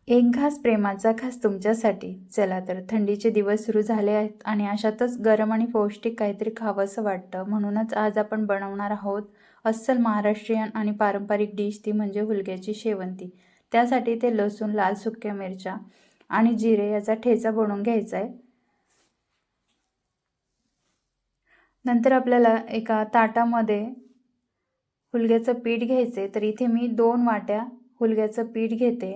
एक घास प्रेमाचा खास तुमच्यासाठी. चला तर थंडीचे दिवस सुरू झाले आहेत आणि अशातच गरम आणि पौष्टिक काहीतरी खावंसं वाटतं. म्हणूनच आज आपण बनवणार आहोत अस्सल महाराष्ट्रीयन आणि पारंपरिक डिश, ती म्हणजे हुलग्याची शेवंती. त्यासाठी ते लसूण, लाल सुक्या मिरच्या आणि जिरे याचा ठेचा बनवून घ्यायचा आहे. नंतर आपल्याला एका ताटामध्ये हुलग्याचं पीठ घ्यायचं आहे. तर इथे मी 2 वाट्या हुलग्याचं पीठ घेते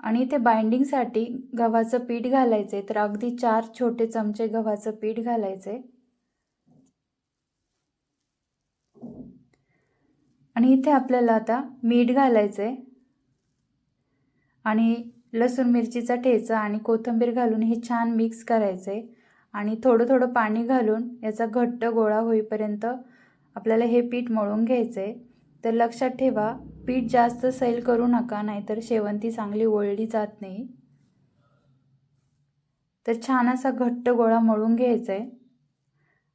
आणि इथे बाइंडिंगसाठी गव्हाचं पीठ घालायचे. तर अगदी 4 छोटे चमचे गव्हाचं पीठ घालायचे आणि इथे आपल्याला आता मीठ घालायचे आणि लसूण मिरचीचा ठेचा आणि कोथिंबीर घालून हे छान मिक्स करायचे आणि थोडं थोडं पाणी घालून याचा घट्ट गोळा होईपर्यंत आपल्याला हे पीठ मळून घ्यायचे. तर लक्षात ठेवा, पीठ जास्त सैल करू नका, नाहीतर शेवंती चांगली ओळली जात नाही. तर छान असा घट्ट गोळा मळून घ्यायचा आहे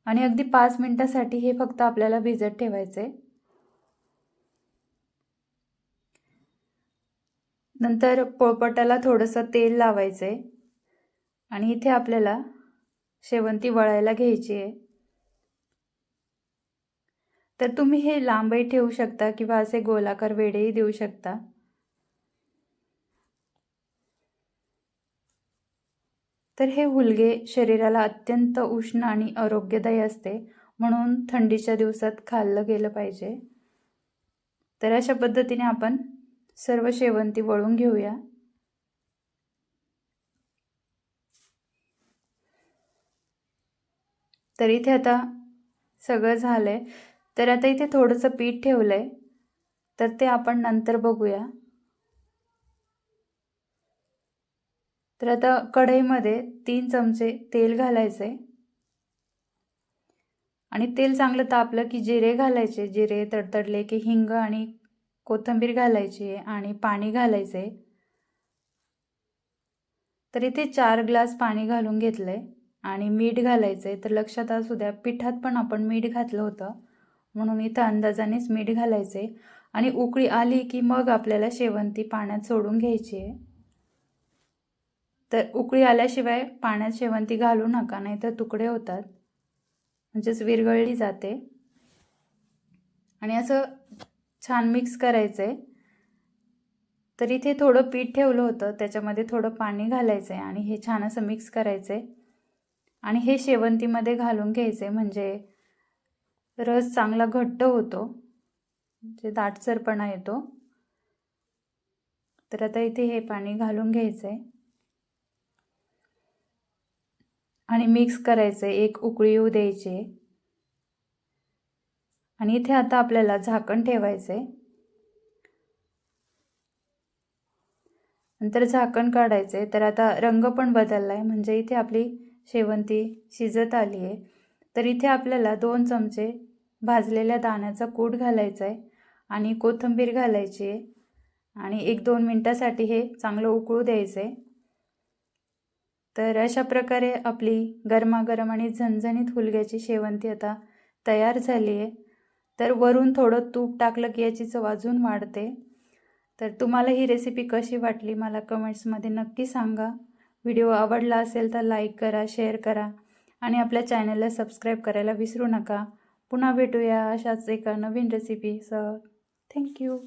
आणि अगदी 5 मिनिटासाठी हे फक्त आपल्याला भिजत ठेवायचे. नंतर पोळपाटाला थोडंसं तेल लावायचे आणि इथे आपल्याला शेवंती वळायला घ्यायची आहे. तर तुम्ही हे लांबही ठेवू शकता किंवा असे गोलाकार वेडेही देऊ शकता. तर हे हुलगे शरीराला अत्यंत उष्ण आणि आरोग्यदायी असते, म्हणून थंडीच्या दिवसात खाल्लं गेलं पाहिजे. तर अशा पद्धतीने आपण सर्व शेवंती वळून घेऊया. तर इथे आता सगळं झालंय. तर आता इथे थोडंसं पीठ ठेवलंय, तर ते आपण नंतर बघूया. तर आता कढईमध्ये 3 चमचे तेल घालायचे आणि तेल चांगलं तापलं की जिरे घालायचे. जिरे तडतडले की हिंग आणि कोथिंबीर घालायची आणि पाणी घालायचे. तर इथे 4 ग्लास पाणी घालून घेतलंय आणि मीठ घालायचंय. तर लक्षात असू द्या, पिठात पण आपण मीठ घातलं होतं, म्हणून इथं अंदाजानेच मीठ घालायचे आणि उकळी आली की मग आपल्याला शेवंती पाण्यात सोडून घ्यायची आहे. तर उकळी आल्याशिवाय पाण्यात शेवंती घालू नका, नाहीतर तुकडे होतात, म्हणजेच विरघळली जाते. आणि असं छान मिक्स करायचंय. तर इथे थोडं पीठ ठेवलं होतं, त्याच्यामध्ये थोडं पाणी घालायचं आहे आणि हे छान असं मिक्स करायचं आहे आणि हे शेवंतीमध्ये घालून घ्यायचे, म्हणजे रस चांगला घट्ट होतो, म्हणजे दाटसरपणा येतो. तर आता इथे हे पाणी घालून घ्यायचं आहे आणि मिक्स करायचं आहे. एक उकळी येऊ द्यायची आणि इथे आता आपल्याला झाकण ठेवायचं आहे. नंतर झाकण काढायचं आहे. तर आता रंग पण बदलला आहे, म्हणजे इथे आपली शेवंती शिजत आली आहे. तर इथे आपल्याला 2 चमचे भाजलेल्या दाण्याचा कूट घालायचा आहे आणि कोथिंबीर घालायची आहे आणि 1-2 मिनटासाठी हे चांगलं उकळू द्यायचं आहे. तर अशा प्रकारे आपली गरमागरम आणि झणझणीत हुलग्याची शेवंती आता तयार झाली आहे. तर वरून थोडं तूप टाकलं की याची चव अजून वाढते. तर तुम्हाला ही रेसिपी कशी वाटली मला कमेंट्समध्ये नक्की सांगा. व्हिडिओ आवडला असेल तर लाईक करा, शेअर करा आणि आपल्या चॅनलला सबस्क्राईब करायला विसरू नका. पुन्हा भेटूया अशाच एका नवीन रेसिपीसह. थँक्यू.